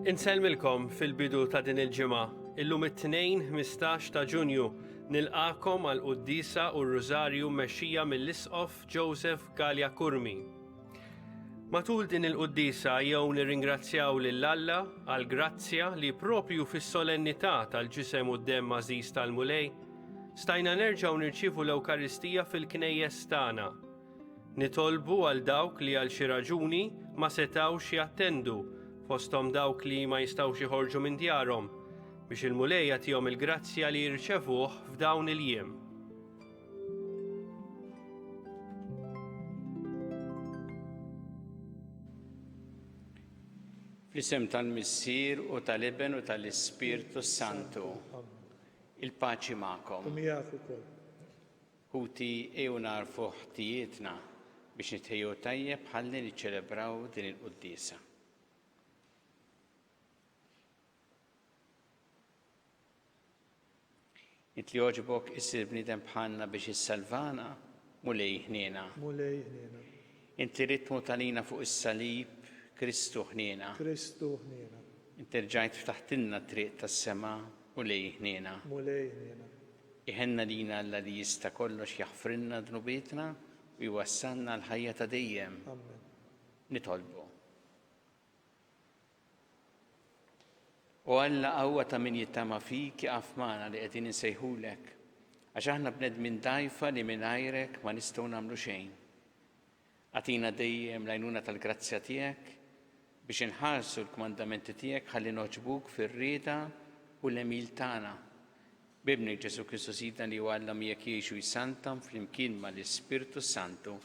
Inselmilkom fil-bidu ta' din il-ġimgħa. Illum it-tnejn 15 ta' Ġunju nilqakom għal qudiesa u r-Rużarju mmexxija mill-Isqof Joseph Gallia Kurmi. Matul din il-qudiesa jew nirringrazzjaw lil Alla għal grazzja li propju fis-solennità tal-ġisem u d-demm Għażiż tal-Mulej stajna nerġgħu nirċievu l-Ewkaristija fil-knejjes tagħna. Nitolbu għal dawk li għal xi raġuni ma setgħux jattendu fosthom dawk li ma jistgħux joħorġu minn djarhom biex il-Mulej jagħtihom il-grazzja li jirċevuh f'dawn il-jiem. Fl-isem tal-Missier u tal-Iben u tal-Ispirtu Santu, il-paċi magħkom. Ħuti ew narfu ħtijietna biex nitħejju tajjeb ħalli niċċelebraw din il-qudiesa. Int li jogħġbok issir bniedem bħalna biex issalvana mulej ħniena. Inti ritmu talina fuq is-salib Kristu ħniena. Inti rġajt ftaħtilna triq tas-sema mulej ħniena. Iħenna lina Alla li jista' kollox jaħfrilna dnubietna u jwassalna l-ħajja ta' dejjem. Nitolbu. U Alla qawwa ta' min jittama fik jaqaf magħna li qegħdin insejħulek, għax aħna bnedmin dgħajfa li mingħajrek ma nistgħu nagħmlu xejn. Għatina dejjem l-għajnuna tal-grazzja tiegħek biex inħarsu l-kmandamenti tiegħek ħalli noġbuk fir-rieda u l-emil tagħna. Bibni Ġesu Kristu Sidna li huwa Alla miegħek jgħixu jsantam flimkien mal-Ispirtu Santu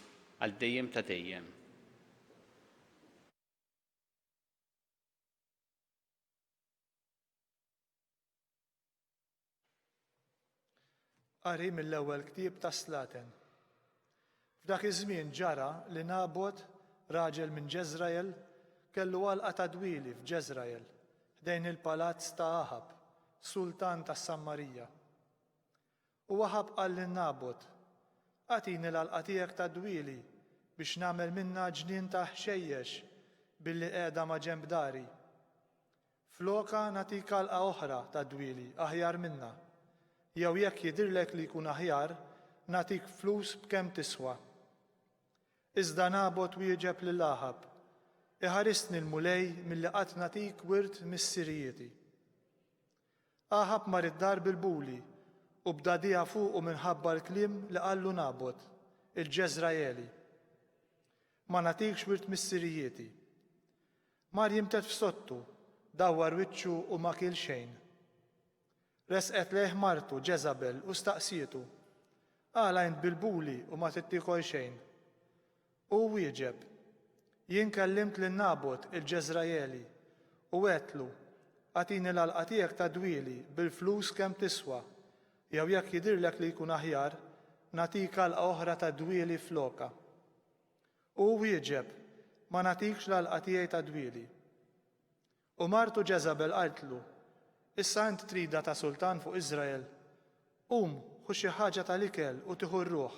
għal dejjem ta' dejjem. Qari mill-ewwel ktieb ta' Slaten. F'dak iż-żmien ġara li Nabot, raġel minn Ġeżrael, kellu għalqa ta' dwili f'Ġeżrael, ħdejn il-palazz ta' Aħab, sultan tas-Sammarija. U Aħab qal lin Nabot: "Agħtini l-għalqa tiegħek ta' dwili biex nagħmel minnha ġnien ta' ħxejjex billi qiegħda ma' ġenb dari. Floka nagħtik għalqa oħra ta' dwili aħjar minnha. Jew jekk jidhirlek li jkun aħjar, nagħtik flus b'kemm tiswa." Iżda Nabot wieġeb lil Aħab: "Iħarisni l-mulej milli qatt nagħtik wirt mis-Sirijieti." Aħab mar id-dar bil-buli u bdadija fuqu minħabba l-kliem li qallu Nabot, il-Ġeżraeli: "Ma nagħtikx wirt mis-Sirijieti." Mar jimtet f'sottu, dawwar wiċċu u ma kiel xejn. Resqet lejh martu Ġeżabel u staqsietu: "Għala int bil-buli u ma tittikol xejn?" U wieġeb: "Jien kellimt lil Nabot il-Ġeżraeli u għedtlu: Agħtini l-għalqa tiegħek ta' dwili bil-flus kemm tiswa, jew jekk jidhirlek li jkun aħjar, nagħtik għalqa oħra ta' dwili floka." U wieġeb: "Ma nagħtikx l-għalqa tiegħi ta' dwili." U martu Ġeżabel qaltlu: "Issa int trida ta' sultan fuq Iżrael. Ħu xi ħaġa tal-ikel u tieħu r-ruħ.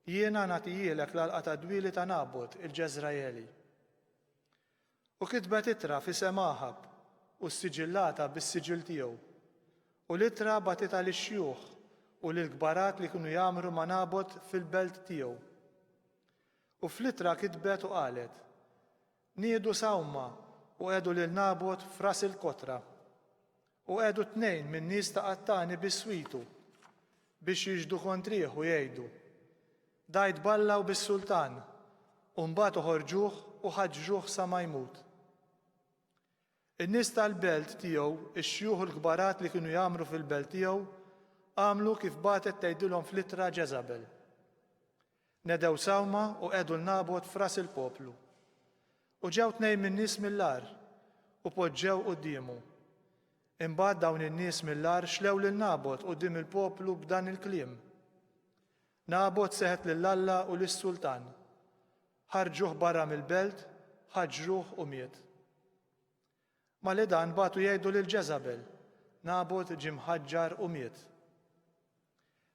Jiena nagħtijilek l-għalqa ta' dwili ta' Nabot il-Ġeżraeli." U kitbet ittra f'isem Aħab u s-siġillata bis-siġil tiegħu. U l-ittra bagħtitha lix-xjuħ u lill-kbarat li kienu jagħmlu ma' Nabot fil-belt tiegħu. U fl-ittra kitbet u qalet: "Niedu sawma u għedu lil Nabot f'ras il-kotra. U għedu 2 minn nies ta' qattani bis-switu biex jiġdu kontrih u jgħidu: Dajt ballaw bis-sultan, u mbagħad uħorġuh u ħaġġuh sa ma jmut." In-nies tal-belt tiegħu, ix-xjuħ u l-kbarat li kienu jagħmlu fil-belt tiegħu, għamlu kif bagħtet tgħidilhom fl-ittra Ġeżabel. Nedew sawma u għedu l-Nabot f'ras il-poplu. U ġew 2 minn nies mill-ar u poġġew qudiemu. Imbagħad dawn in-nies mill-ar xlew lil Nabot quddiem il-poplu b'dan il-kliem: "Nabot seħet lil Alla u lis-sultan. Ħarġuh barra mill-belt, ħaġġruh u miet." Ma li dan bagħtu jgħidu lil Ġeżabel: "Nabot ġie mħaġġar u miet."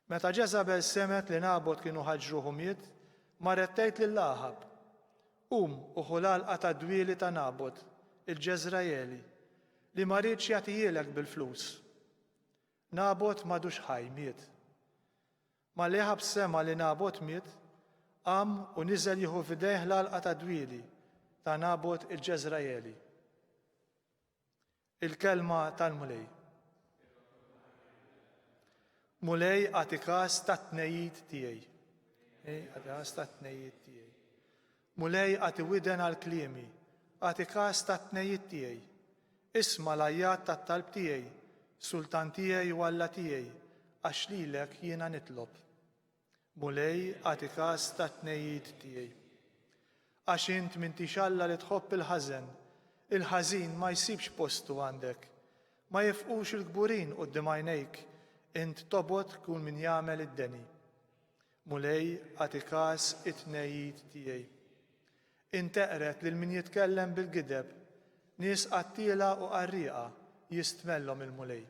Meta Ġeżabel semet li Nabot kienu ħaġġruh u miet, marret tgħid lil Aħab: "Qum u ħu l-għalqa ta' dwieli ta' Nabot, il-Ġeżraeli, li ma rridx jagħtihilek bil-flus. Nabot m'għadux ħaj miet. Ma li ħab sema li Nabot miet, qam u niżel jieħu f'idejh l-għalqa ta' dwieli ta' Nabot il-Ġeżraeli. Il-kelma tal-mulej. Mulej għati każ ta' tnejjid tiegħi. Għati każ ta' tnejjid tiegħi. Mulej għati widen għal-kliemi, għati każ ta' tnejjid tiegħi. Isma' l-ajjat tat-talb tiegħi, sultan tiegħi u Alla tiegħi, għax lilek jiena nitlob. Mulej għati każ ta' tnejjid tiegħi. Għax int m'intix Alla li tħobb il-ħażin ma jsibx postu għandek, ma jifqux il-kburin quddiem għajnejk, int tobod kun min jagħmel id-deni. Mulej għati każ it-tnejjid tiegħi. Int eqret lil min jitkellem bil-gideb, nies qattila u qarrieqa jistmellhom il-mulej.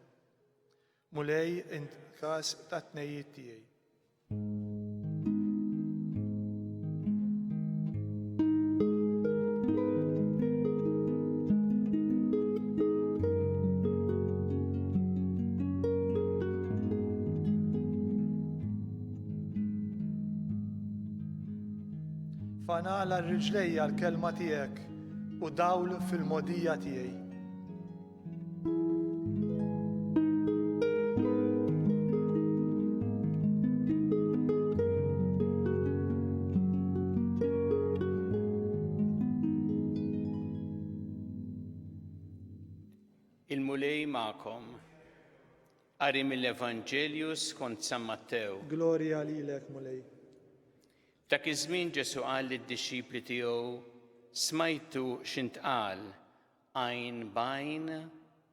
Mulej int każ ta' tnejjid tiegħi. Fanala r-riġlejja l-kelma tiegħek u dawl fil-modija tiegħi. Il-mulej ma'kom. Qari mill-Evanġelju skont San Mattew. Glorja lilek, mulej. Dak iż-żmien Ġesu qal lid-dixxipli tiegħu, smajtu x'intqal għajn b'għajn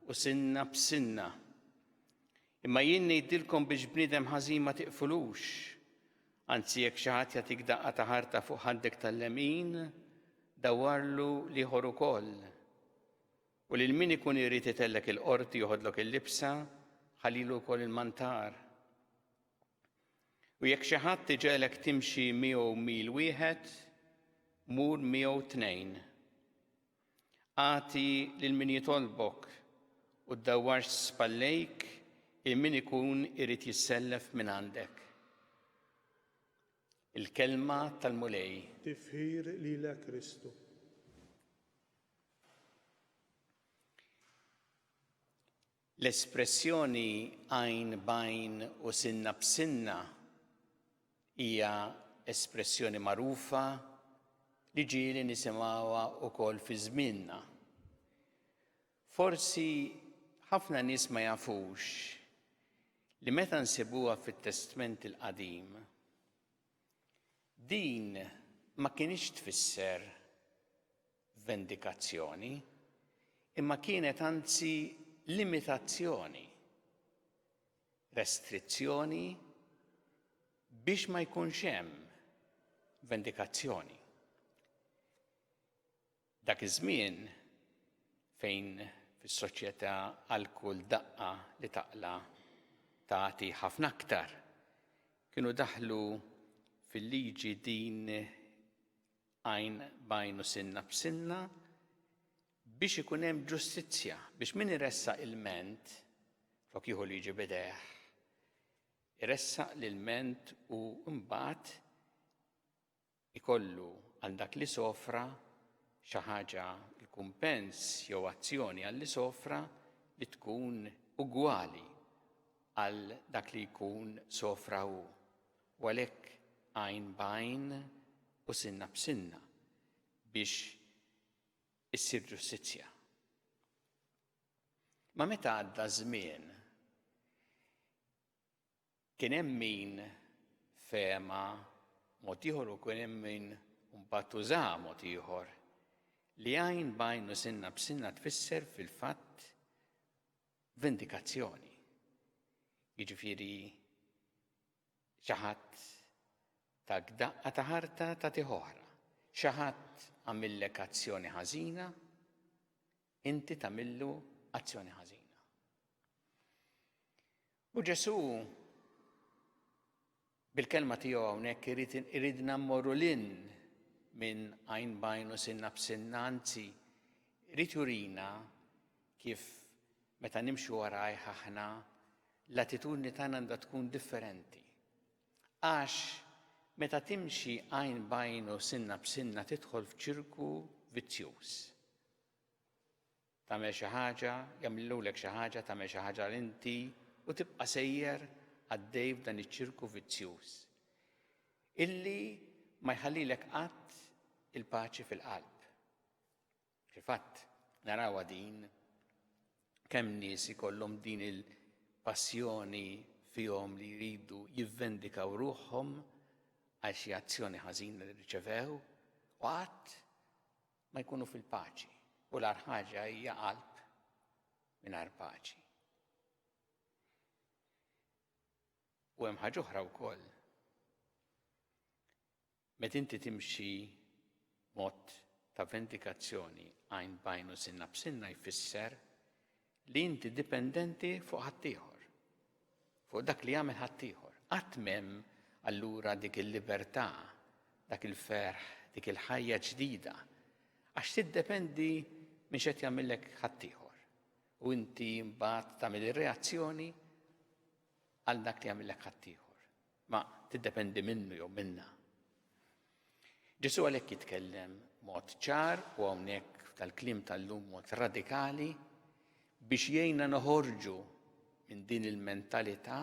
u sinna b'sinna. Imma jien ngħidilkom biex bniedem ħażin ma tiqfulux. Anzi jekk xi ħadd jagħtik daqqa ta' ħarta fuq ħaddek tal-lemin, dawwarlu l-ieħor ukoll. U lil min ikun irid itellek il-qorti joħodlok il-libsa, ħallilu wkoll il-mantar. U jekk xi ħadd iġelek timxi miegħu mil wieħed, mur miegħu tnejn. Għati lil min jitolbok u ddawwarx spallejk il min ikun irid jissellef minn għandek. Il-kelma tal-mulej. Tifħir lilek Kristu. L-espressjoni għajn b'għajn u sinna b'sinna hija espressjoni magħrufa li ġieli nisimgħuha wkoll fi żmienna. Forsi ħafna nies ma jafux li meta nsibuha fit-Testament il-Qadim, din ma kienx tfisser vendikazzjoni, imma kienet anzi limitazzjoni, restrizzjoni biex ma jkunx hemm vendikazzjoni. Dak iż-żmien fejn fis-soċjetà għal kull daqqa li taqla tagħti ħafna aktar, kienu daħlu fil-liġi din għajn b'għajn u sinna b'sinna biex ikun hemm ġustizzja, biex min iressaq il-ment flok jieħu liġi bidejh, iressaq l-ment u mbagħad ikollu għal dak li sofra xi ħaġa il-kumpens jew azzjoni għal li sofra li tkun ugwali għal dak li jkun sofra hu. U għalhekk għajn b'għajn u sinna b'sinna biex issir ġustizzja. Ma meta għadda żmien kien hemm min fehma mod ieħor u kien hemm min mbagħad użaha mod ieħor li għajn b'għajn u sinna b'sinna tfisser fil-fatt vendikazzjoni. Jiġifieri xi ħadd tak daqqa ta' ħarta tagħtih oħra. Xi ħadd għamillek azzjoni ħażina, inti tagħmillu azzjoni ħażina. U Ġesu bil-kelma tiegħu hawnhekk iridna mmorru lil minn għajn b'għajn u sinna b'sinna, anzi Rrid jurina kif meta nimxu warajh aħna l-attitudni tagħna għandha tkun differenti. Għax meta timxi għajn b'għajn u sinna b'sinna tidħol f'ċirku vizzjuż. Tagħmel xi ħaġa, jagħmlulek xi ħaġa, tagħmel xi ħaġa inti u tibqa' sejjer għaddej f'dan iċ-ċirku vizzjuż. Illi ma jħallilek qatt il-paċi fil-qalb. Fil-fatt, narawha din kemm nies ikollhom din il-passjoni fihom li jridu jivvendikaw ruħhom għal xi azzjoni ħażina li rċevew u qatt ma jkunu fil-paċi. U l-ar ħaġa hija qalb mingħajr paċi. U hemm ħaġa oħra wkoll. Meta inti timxi mod ta' vendikazzjoni għajn b'għajn u sinna b'sinna jfisser li inti dipendenti fuq ħaddieħor, fuq dak li jagħmel ħaddieħor. Qatt m'hemm allura dik il-libertà, dak il-ferħ, dik il-ħajja ġdida, għax tiddependi minn x'qed jagħmellek ħaddieħor. U inti mbagħad tagħmel ir-reazzjoni għal dak li jagħmellek ħaddieħor. Ma tiddependi minnu jew minnha. Ġesu għalhekk jitkellem mod ċar u hawnhekk tal-kliem tal-lum mod radikali biex jgħinna noħorġu minn din il-mentalità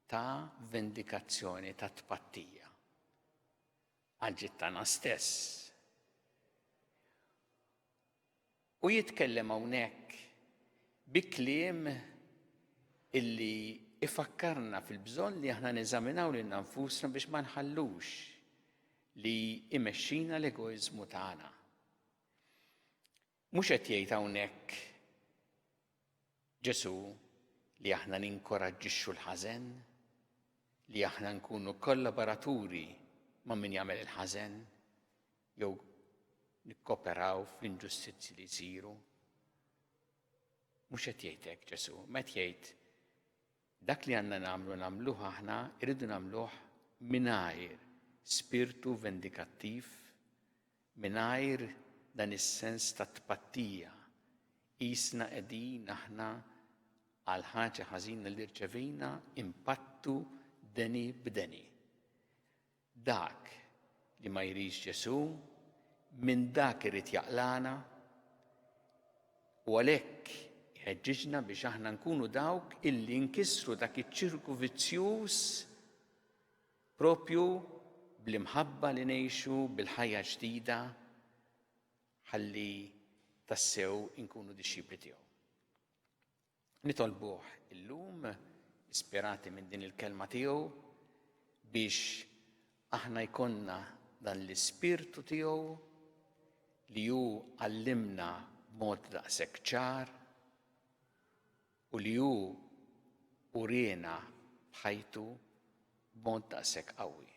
ta' vendikazzjoni, ta' tpattija għal ġid tagħna stess. U jitkellem hawnhekk bi kliem illi ifakkarna fil-bżonn li aħna neżaminaw lil nfusna biex ma nħallux li imexxina l-egoiżmu tagħna. Mhux qed jgħid hawnhekk Ġesu li aħna ninkoraġġixxu l-ħażen, li aħna nkunu kollaboraturi ma' min jagħmel il-ħażen, jew nikkoperaw fl-inġustizzji li jsiru. Mhux qed jgħid hekk Ġesu, ma qed jgħid dak li għandna nagħmluh aħna irridu nagħmluh mingħajr spiritu vendikattiv, mingħajr dan is-sens ta' tpattija. Qisna qegħdin aħna għal ħaġa ħażina li rċevejna impattu deni b'deni. Dak li ma jrix Ġesu, minn dak irid jaqlana u għalhekk jħeġġiġna biex aħna nkunu dawk illi nkissru dak iċ-ċirku vizzjuż propju bl-imħabba li ngħixu bil-ħajja ġdida ħalli tassew inkunu dixxipli tiegħu. Nitolbuh illum ispirati minn din il-kelma tiegħu biex aħna jkollna dan l-ispirtu tiegħu li hu għallimna b'mod daqshekk ċar u li hu urina bħajtu b'mod daqshekk qawwi.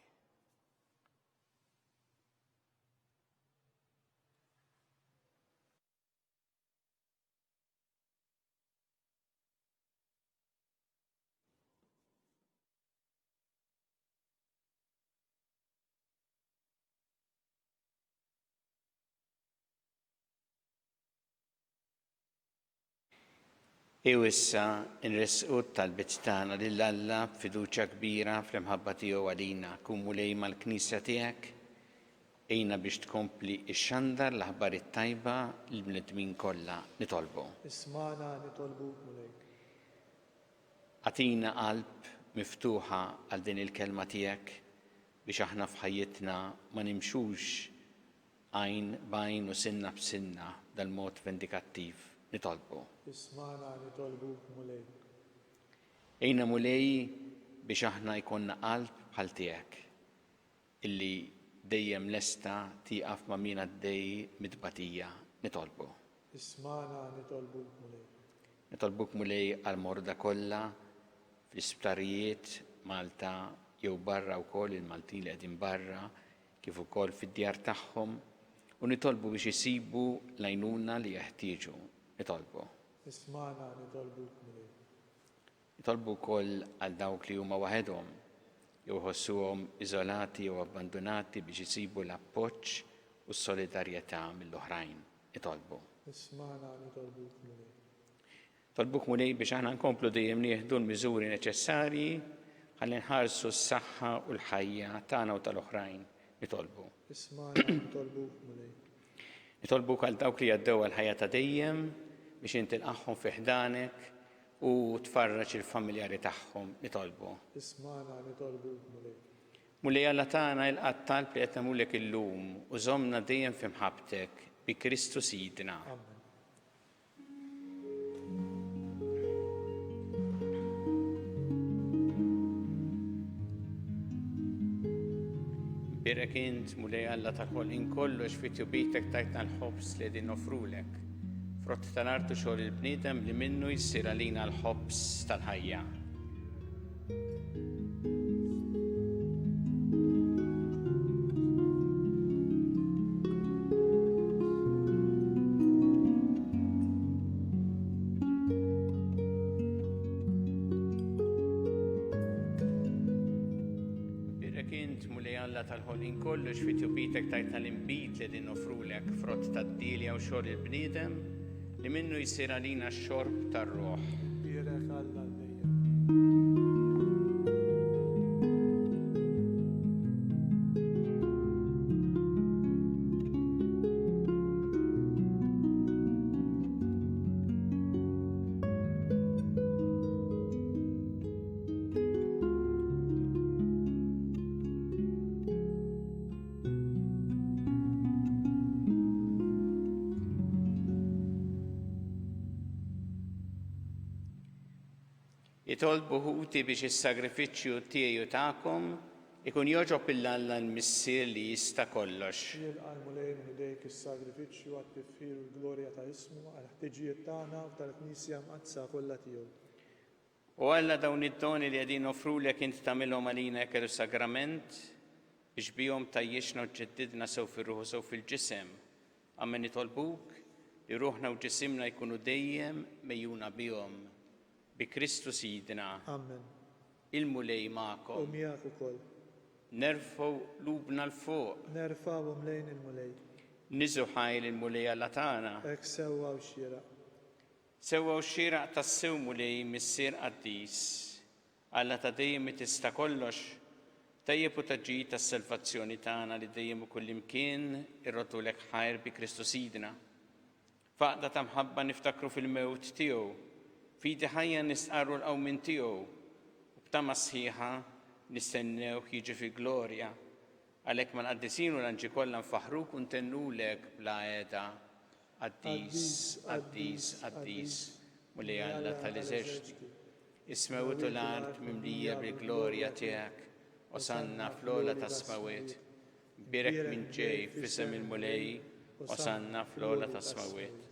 Issa nresqu tal-bitt tagħna lil Alla b'fiduċja kbira fl-imħabba tiegħu għalina. Kun mulej mal-Knisja tiegħek ejna biex tkompli xxandar l-aħbar it-tajba lill-bnedmin kollha nitolbu. Ismana nitolbuk mulejk. Għatina qalb miftuħa għal din il-kelma tiegħek biex aħna f'ħajjitna ma nimxux għajn b'għajn u sinna b'sinna dal-mod vendikattiv nitolbu. Ismana nitolbuk mulejk. Ejna mulej biex aħna jkollna qalb bħal tiegħek illi dejjem lesta tieqaf ma' min għaddej mitbatija nitolbu. Ismana nitolbuk mulejk. Nitolbuk mulej għal-morda kollha fl-isptarijiet Malta jew barra wkoll il-Maltin li qegħdin barra kif ukoll fid-djar tagħhom u nitolbu biex isibu l-għajnuna li jeħtieġu. Nitolbu. Ismana nitolbuk mulejk. Nitolbu wkoll għal dawk li huma waħedhom jew ħossuhom iżolati jew abbandonati biex isibu l-appoġġ u s-solidarjetà mill-oħrajn. itolbu. Ismana nitolbuk mulej. Tolbuk mulej biex aħna nkomplu dejjem nieħdu l-miżuri neċessarji ħalli nħarsu s-saħħa u l-ħajja tagħna u tal-oħrajn nitolbu. Ismana nitolbuk mulej. Nitolbuk għal dawk li għaddew għal-ħajja ta' dejjem biex intilqaħħom fi ħdanek u tfarraġ il-familjari tagħhom nitolbu. Ismana nitolbuk mulej. Mulej Alla tagħna il-qatt talb li qed nagħmlulek illum u żommna dejjem fi mħabbtek bi Kristu Sidna. Amen. Birek int mulej Alla tal-ħolqien kollox fi tjubitek tajtna l-ħobs li din nofrulek. Frott tal-artu xogħol il-bniedem li minnu jsir għalina l-ħobs tal-ħajja. Tal-ħolqien kollox fi tjubitek tajtna l-imbit li din nofrulek frott tad-dilja u xogħol il-bniedem li minnu jsir għalina x-xorb tar-ruħ. Birek Alla dejjem. Jitolbu ħuti biex is-sagrifiċċju tiegħi u tagħkom ikun joġob il-Alla l-missier li jista' kollox. Jilqal mulej minn idejk is-sagrifiċċju għat-tifħir u l-glorja ta' ismu għal-ħtiġijiet tagħna u tal-Knisja mqazza kollha tiegħu. U Alla dawn id-doni li qegħdin nofrulek int tagħmilhom għalina jekk sagrament biex bihom tajjixna u ġġeddidna sew fir-ruħ u sew fil-ġisem. Amen nitolbuk li ruħna u ġisimna jkunu dejjem mejjuna bihom. Bi Kristu Sidna. Amen. Il-mulej U magħkom. miegħek ukoll. Nerfgħu lubna l-fuq. Nerfgħuhom lejn il-mulej. Niżu ħajl il-mulej Alla tagħna. Hekk sewwa u xieraq. Sewwa xieraq tas-sew mulej missier qaddis. Alla ta' dejjem tista' kollox. Tajjeb u taġġid tas-salvazzjoni tagħna li dejjem u kullimkien irrodulek ħajr bi Kristu Sidna. Faqda ta' mħabba niftakru fil-mewt tiegħu. Fidi ħajja nistqarru l-qawmin tiegħu u b'tama sħiħa nistennew jiġi fi glorja. Għalhekk ma nqaddisin u l-anġi kollha nfaħruk u ntennulek bla qiegħda. Qaddis, qaddis, qaddis, mulej Alla tal-eżerċiti. Ismewtu l-art mimlija bil-glorja tiegħek, osanna fl-ola tas-smawiet. Birek minn ġej f'isem il-mulej, osanna fl-ola tas-smawiet.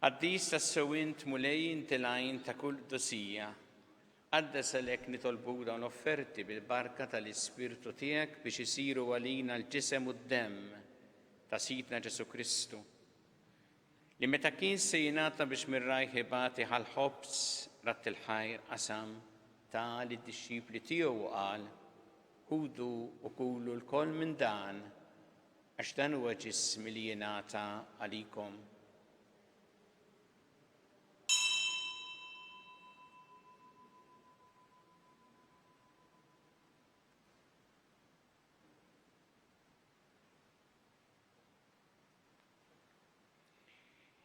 Qaddis tas-sewint mulej intilajn ta' kull dosija. Għadda salek nitolbu dawn offerti bil-barka tal-Ispirtu tiegħek biex isiru għalina l-ġisem u d-demm ta' Sidna Ġesu Kristu. Li meta kien se jingħata biex mir-rajħ ibati ħal-ħobs ratt il-ħajr qasam ta' li d-dixxipli tiegħu qal ħudu u kulu l-koll minn dan għax dan huwa ġismi li jingħata għalikom.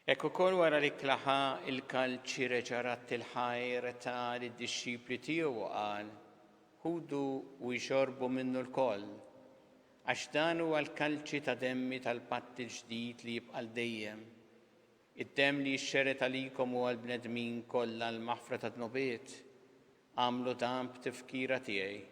Ekku kol wara li klaħa il-kalċi reġarat il-ħajr ta' li d-dixxipli tiegħu qal ħudu u jxorbu minnu l-koll għax dan huwa l-kalċi ta' demmi tal-patt il-ġdid li jibqa' dejjem. Id-demm li jxxeret għalikom u għall-bnedmin kollha l-maħfra ta' dnobiet għamlu dan b'tifkira tiegħi.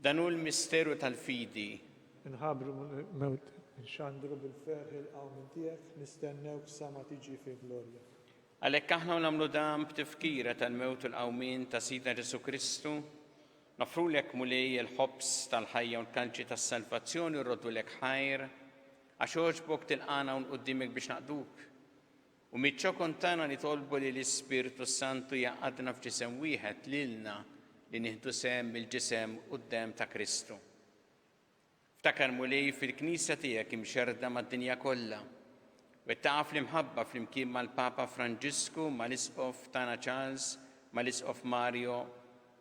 Dan hu l-misteru tal-fidi. Inħabru mewt, nxandru bil-ferħ il-qawmin tiegħek, nistennewk sa ma tiġi fi glorja. Għalhekk aħna nagħmlu dan b'tifkira tal-mewt u l-qawmin ta' Sidna Ġesu Kristu Nofrulek mulej il-ħobs tal-ħajja u l-kalċi tas-salvazzjoni u rrodulek ħajr, għax oġbok tilqana u nquddimek biex naqduk. U mitċokon tagħna nitolbu li l-Ispirtu Santu jaqadna f'ġisem wieħed lilna li nieħdu sem il-ġisem quddiem ta' Kristu. Ftakar mulej fil-Knisja tiegħek imxerda mad-dinja kollha. U taqaf l-imħabba flimkien mal-Papa Franġisku, mal-Isqof tagħna Charles, mal-Isqof Mario,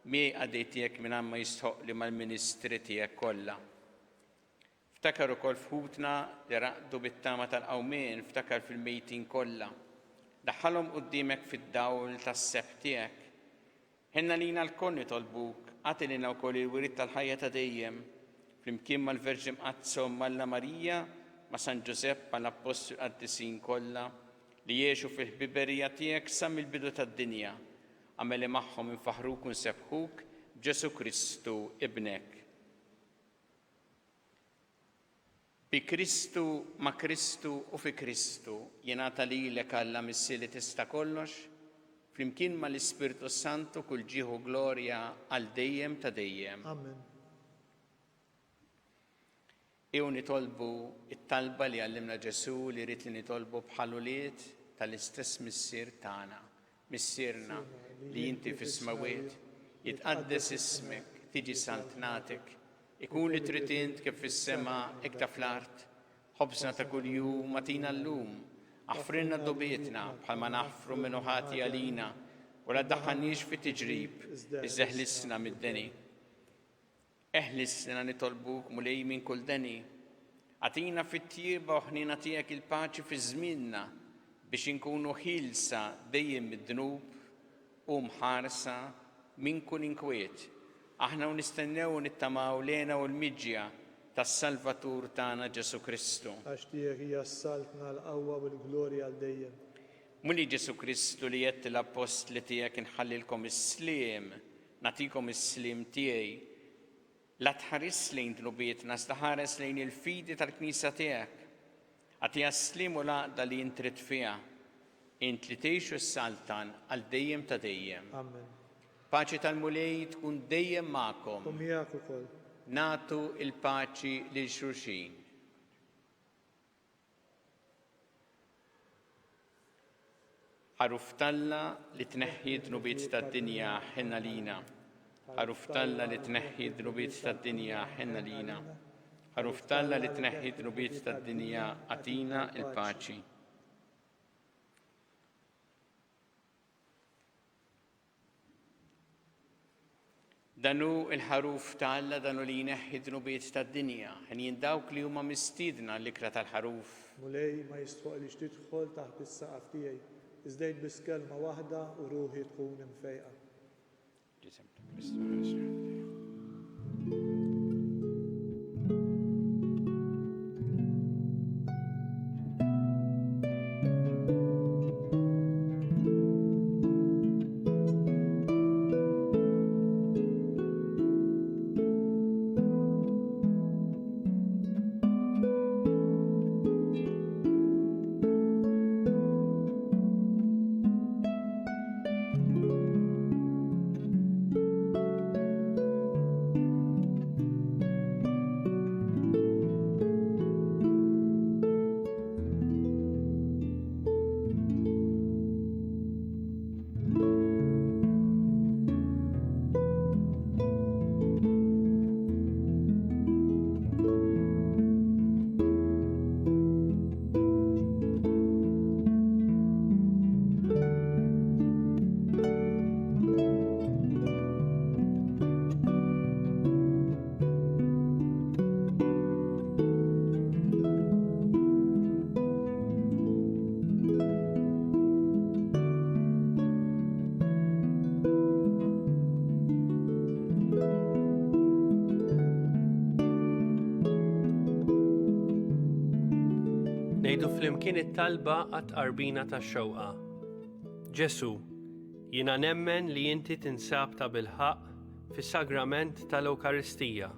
miej għaddej tiegħek minn ma jistħoq li mal-ministri tiegħek kollha. Ftakar ukoll f'ħutna li raqdu bit-tama tal-qawmien, ftakar fil-mejtin kollha. Daħħalhom quddiemek fid-dawl tas-seħħ tiegħek. Ħenna lina l-koll nitolbuk, għati lina wkoll il-wirid tal-ħajja ta' dejjem, flimkien mal-Verġi Mqazza Malla Marija, ma' San Ġusepp mal-Apostoli qaddisin kollha li jgħixu fil-ħbiberija tiegħek sa mill-bidu tad-dinja, għameli magħhom infaħruk u nsebħuk b'Ġesu Kristu ibnek. Bi Kristu, ma' Kristu u fi Kristu jingħata lilek Alla missi li tista' kollox, flimkien mal-Ispirtu Santu kull ġieħu glorja għal dejjem ta' dejjem. Amen. Ew nitolbu it-talba li għallimna Ġesu li rrid li nitolbu bħaluliet tal-istess missier tagħna, missierna li inti fis-smawiet, jitqaddes ismek, tiġi saltnatek, ikun li trid int kif fis-sema hekk ta' fl-art, ħobsna ta' kuljum matina llum, aħfrinna dobietna bħalma naħfru minn ħati għalina u la ddaħħalniex fi tiġrib, iżeħlisna mid-deni. Eħlisna nitolbuk mulej minn kull deni. Għatina fit-tjieba u ħnina tiegħek il-paċi fi żmienna biex inkunu ħilsa dejjem mid-dnub u mħarsa minn kull inkwiet. Aħna nistennew nittamaw lena u l-miġja tas-Salvatur tagħna Ġesu Kristu. Għax tiegħek hija s-saltna l-qawwa u l-glorja għal dejjem. Muli Ġesu Kristu li jett l-apostli tiegħek inħallilkom is-sliem, nagħtikom is-sliem tiegħi. La tħares lejn dnubietna, staħares lejn il-fidi tal-Knisja tiegħek. Għatija s-slim u laqda li jintrid fiha. Int li tgħixu s-saltan għal dejjem ta' dejjem. Amen. Paċi tal-mulej tkun dejjem magħkom. U miegħek ukoll. Natu il-paċi lil xulxin. Ħaruf Talla li tneħħi dnubiet tad-dinja ħinna lina. Ħaruf Talla li tneħħi dnubiet tad-dinja ħinna lina. Ħaruf Talla li tneħħi dnubiet tad-dinja għatina il-paċi. Danu il-ħaruf Talla danu li jneħħi dnubiet tad-dinja. Ħin dawk li huma mistiedna l-ikra tal-ħaruf. Mulej ma jistħoq li tidħol taħt is-saqaf tiegħi. Iżdejt biss kelma waħda u ruħi tkun imfejqa. Ngħidu flimkien it-talba għat-qarbina tax-xewqa. Ġesu, jiena nemmen li inti tinsab ta' bil-ħaq fis-sagrament tal-Ewkaristija.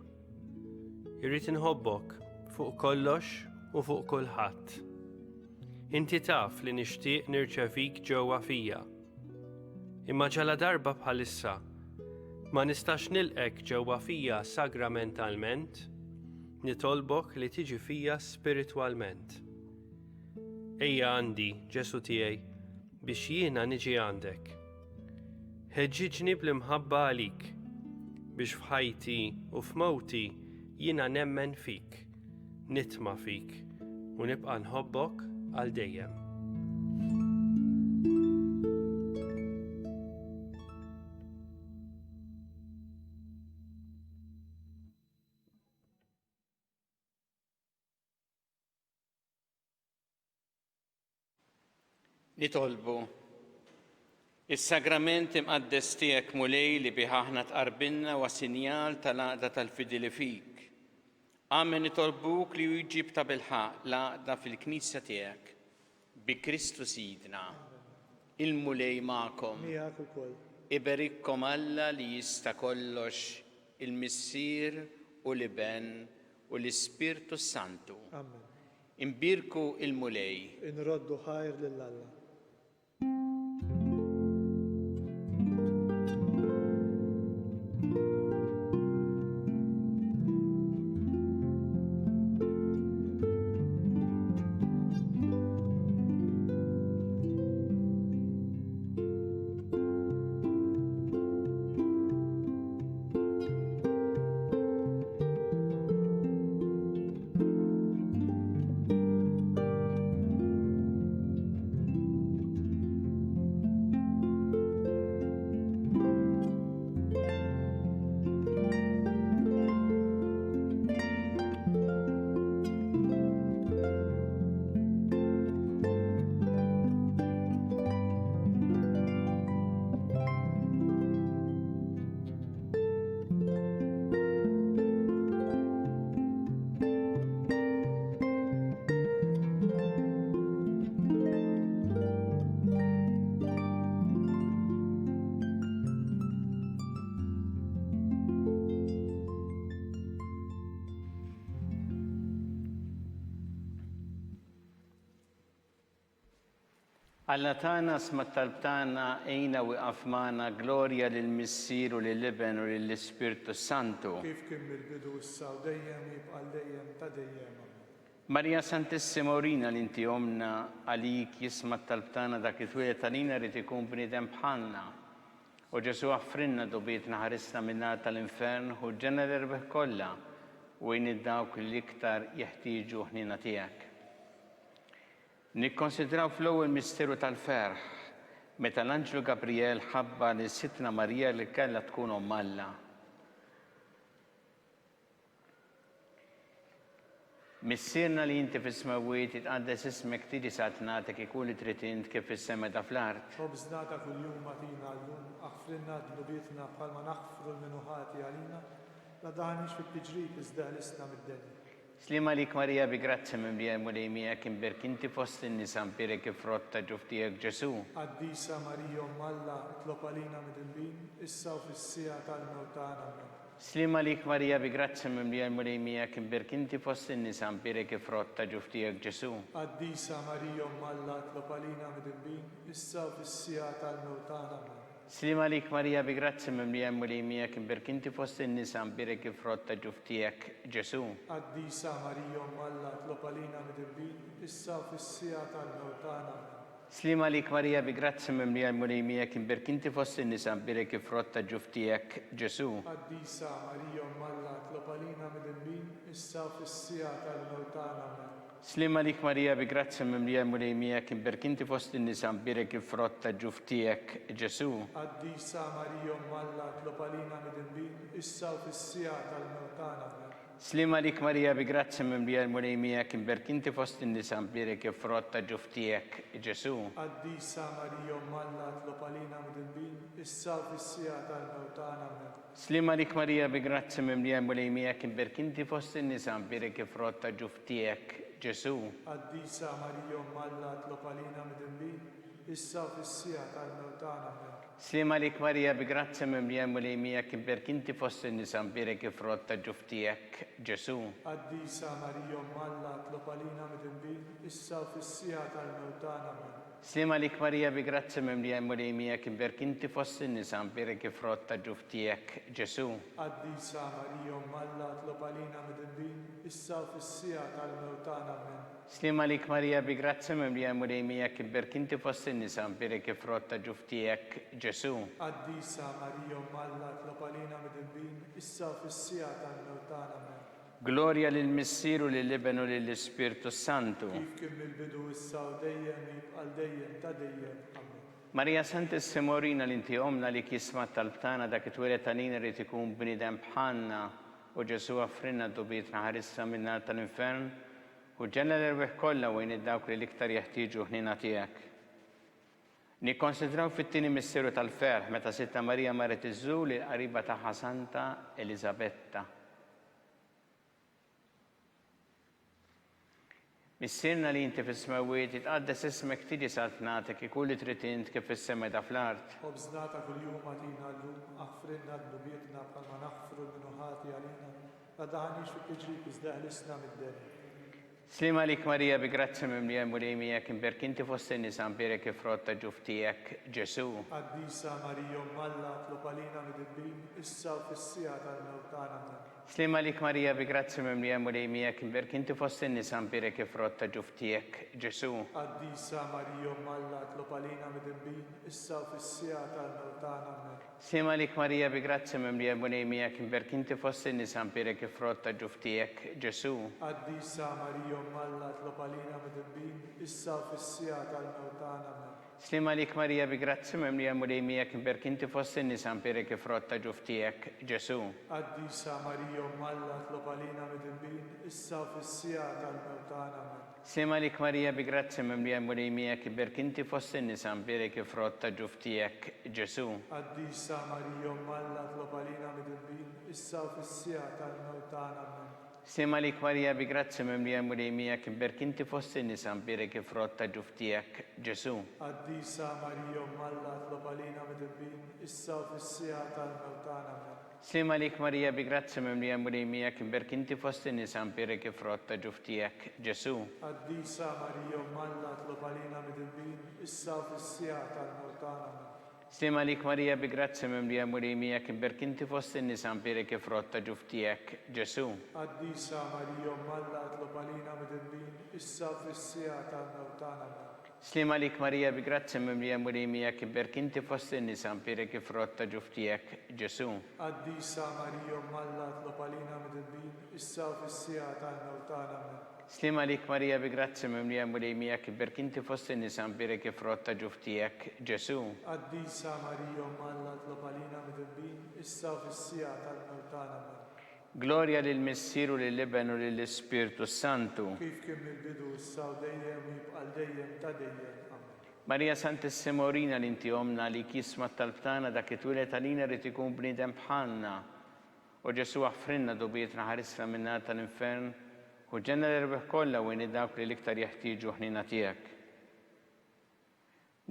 Irrid inħobbok fuq kollox u fuq kulħadd. Inti taf li nixtieq nirċevik ġewwa fija. Imma ġala darba bħalissa ma nistax nilqek ġewwa fija sagramentalment, nitolbok li tiġi fija spiritwalment. Ejja għandi, Ġesu tiegħi, biex jiena niġi għandek. Ħeġġiġni bl-imħabba għalik, biex f'ħajti u f'mowti jiena nemmen fik, nitma' fik u nibqa' nħobbok għal dejjem. Nitolbu is-sagrament imqaddes tiegħek mulej li bih aħna tqarbilna wa sinjal tal-għaqda tal-fidili fik. Amen nitolbuk li jġib ta' bilħaq l-għaqda fil-Knisja tiegħek bi Kristu Sidna. Il-mulej magħkom. Miegħek ukoll. Iberikkom Alla li jista' kollox, il-Missier u l-Iben u l-Ispirtu Santu. Amen. Imbirku il-mulej. Inroddu ħajr lill-Alla. Alla tagħna sma talb tagħna ejna wieqaf magħna glorja lill-Missier u lill-Iben u lill-Ispirtu Santu. Kif kien mill-bidu issa u dejjem jibqa' dejjem ta' dejjem. Marija Santissima Urina li inti omna għalik jisma talb tagħna dak it-twieled għalina rid ikun bniedem bħalna. U Ġesu għaffrinna dobietna ħarisna min-nar tal-infern u ġenna l-irbeħ kollha u jgħin dawk l-iktar jeħtieġu ħnina tiegħek. Nikkonsidraw fl-ewwel misteru tal-ferħ meta l-Anġlu Gabriel ħabba li sitna Marija li kellha tkun omm Alla. Missierna li inti fis-smawiet itqaddes ismek tiġi sa tnatek ikun li trid int kif fis-sema ta' fl-art. Ħobżnata kuljum agħtina llum, aħfrinna dnubietna bħalma naħfru l-minuħati għalina, la daħniex fit-tiġrib iżda ħlisna mid-denja. Slima lik Marija bi grazzi minn bija mulej miegħek imbirk inti fost in-nisa mpirek kif rotta ġuf tiegħek Ġesu. Qaddisa Marija omm Alla, itlob għalina midinbin, issa u fis-sija tal-mewt tagħna. Slima lik Marija bi grazzi minn bija mulej miegħek imbirk inti fost in-nisa mpirek kif rotta ġuf tiegħek Ġesu. Qaddisa Marija omm Alla, itlob għalina midinbin, issa u fis-sija tal-mewt tagħna. Slima lik Marija bi grazzi minn bija mulej miegħek imbirk inti fost in-nisa mpirek kif rotta ġuf tiegħek Ġesu. Qaddisa Marija omm Alla, itlob għalina midinbin, issa u fis-sija tal-mewt tagħna. Slima lik Marija bi grazzi minn bija mulej miegħek imbirk inti fost in-nisa mpirek kif rotta ġuf tiegħek Ġesu. Qaddisa Marija omm Alla, itlob għalina midinbin, issa u fis-sija tal-mewt tagħna. Slima lik Marija bi grazzi minn bija mulej miegħek imbirk inti fost in-nisa mpirek kif rotta ġuf tiegħek Ġesu. Qaddisa Marija omm Alla, itlob għalina midinbin, issa u fis-sija tal-mewt tagħna. Slima lik Marija bi grazzi minn bija mulej miegħek imbirk inti fost in-nisa mpirek kif rotta ġuf tiegħek Ġesu. Qaddisa Marija omm Alla, itlob għalina midinbin, issa u fis-sija tal-mewt tagħna. Slima lik Marija bi grazzi minn bija mulej miegħek imbirk inti fost in-nisa mpirek kif rotta ġuf tiegħek Ġesu. Qaddisa Marija omm Alla, itlob għalina midinbin, issa u fis-sija tal-mewt tagħna. Amen. Slima lik Marija bi grazzi mimlija mulejmija kim berkinti fost in-nisa mbirek ifrott ta' ġuftijek Ġesu. Qaddisa Marija Malla tlob għalina midinbin, issa u fis-sija tal-mewt tagħna. Amen. Slima lik Marija bi grazzi mimlija mulejmija kim berkinti fost in-nisa mbirek ifrott ta' ġuftijek Ġesu. Qaddisa Marija Malla tlob għalina midinbin, issa u fis-sija tal-mewt tagħna. Amen. Slima lik Marija bi grazzi mimlija mulejmija kim berkinti fost in-nisa mbirek ifrott ta' ġuftijek Ġesu. Qaddisa Marija Malla tlob għalina midinbin, issa u fis-sija tal-mewt tagħna. Amen. Gloria lil Missieru lill-Ibn u lill-Ispirtu Santu. Kif kien mill-bidu issa u dejjem jibqal dejjem ta' dejjem. Amen. Marija Santissima Orina l-inti omna li kisma tal-btana dak it-twilet tal-in rrit ikun bnidem bħanna u Ġesu għafrinna d-dubiet naħarissa minna tal-infern u ġenna l-erbeħ kollha wejn id-dawk li l-iktar jeħtieġu ħnina tiegħek. Nikkonsidraw fit-tieni missieru tal-ferħ meta Sitta Marija marret iżżur lil qariba tagħha Santa Elisabetta. Missierna li inti fis-smawiet itqaddes ismek tiġi saltnatek ikun li trid int kif is-semeda fl-art. Obżnata kuljum għatina llum aħfrinna d-nubietna bħalma naħfru l-minuħati għalina, la daħanix fit-tiġrib iżda ħlisna mid-deni. Slima lik Marija bi grazzi mimlija mulejmija kim berkinti fost in-nisa mbirek ifrott ta' ġuftijek Ġesu. Qaddisa Marija Malla tlob għalina midinbin, issa u fis-sija tal-mewt tagħna. Slima lik Marija bi grazzi mimlija mulejmija kim berkinti fost in-nisa mbirek ifrott ta' ġuftijek Ġesu. Qaddisa Marija Malla tlob għalina midinbin, issa u fis-sija tal-mewt tagħna. Slima lik Marija bi grazzi mimlija mulejmija kim berkinti fost in-nisa mbirek ifrott ta' ġuftijek Ġesu. Qaddisa Marija Malla tlob għalina midinbin, issa u fis-sija tal-mewt tagħna. Slima lik Marija bi grazzi mimlija mulejmija kim berkinti fost in-nisa mbirek ifrott ta' ġuftijek Ġesu. Qaddisa Marija Malla tlob għalina midinbin, issa u fis-sija tal-mewt tagħna. Slima lik Marija bi grazzi mimlija mulejmija kim berkinti fost in-nisa mbirek ifrott ta' ġuftijek Ġesu. Qaddisa Marija Malla tlob għalina midinbin, issa u fis-sija tal-mewt tagħna. Slima lik Marija bi grazzi mimlija mulejmija kim berkinti fost in-nisa mbirek ifrott ta' ġuftijek Ġesu. Qaddisa Marija Malla tlob għalina midinbin, issa u fis-sija tal-mewt tagħna. Slima lik Marija bi grazzi mimlija mulejmija kim berkinti fost in-nisa mbirek ifrott ta' ġuftijek Ġesu. Qaddisa Marija Malla tlob għalina midinbin, issa u fis-sija tal-mewt tagħna. Slima lik Marija bi grazzi mimlija mulejmija kim berkinti fost in-nisa mbirek ifrott ta' ġuftijek Ġesu. Qaddisa Marija Malla tlob għalina midinbin, issa u fis-sija tal-mewt tagħna. Slima lik Marija bi grazzi mimlija mulejmija kim berkinti fost in-nisa mbirek ifrott ta' ġuftijek Ġesu. Qaddisa Marija Malla tlob għalina midinbin, issa u fis-sija tal-mewt tagħna. Slima lik Marija bi grazzi mimlija mulejmija kim berkinti fost in-nisa mbirek ifrott ta' ġuftijek Ġesu. Qaddisa Marija Malla tlob għalina midinbin, issa u fis-sija tal-mewt tagħna. Gloria lil Missieru lill-Ibn u lill-Ispirtu Santu. Kif kien mill-bidu issa u dejjem jibqal dejjem ta' dejjem. Amen. Marija Santissima Orina l-inti omna li kisma tal-btana dak it-twilet tal-in rrit ikun bnidem bħalna u Ġesu għafrinna dubiet naħarissa minna tal-infern u ġenna l-erbeħ kollha wejn id-dawk li l-iktar jeħtieġu ħnina tiegħek.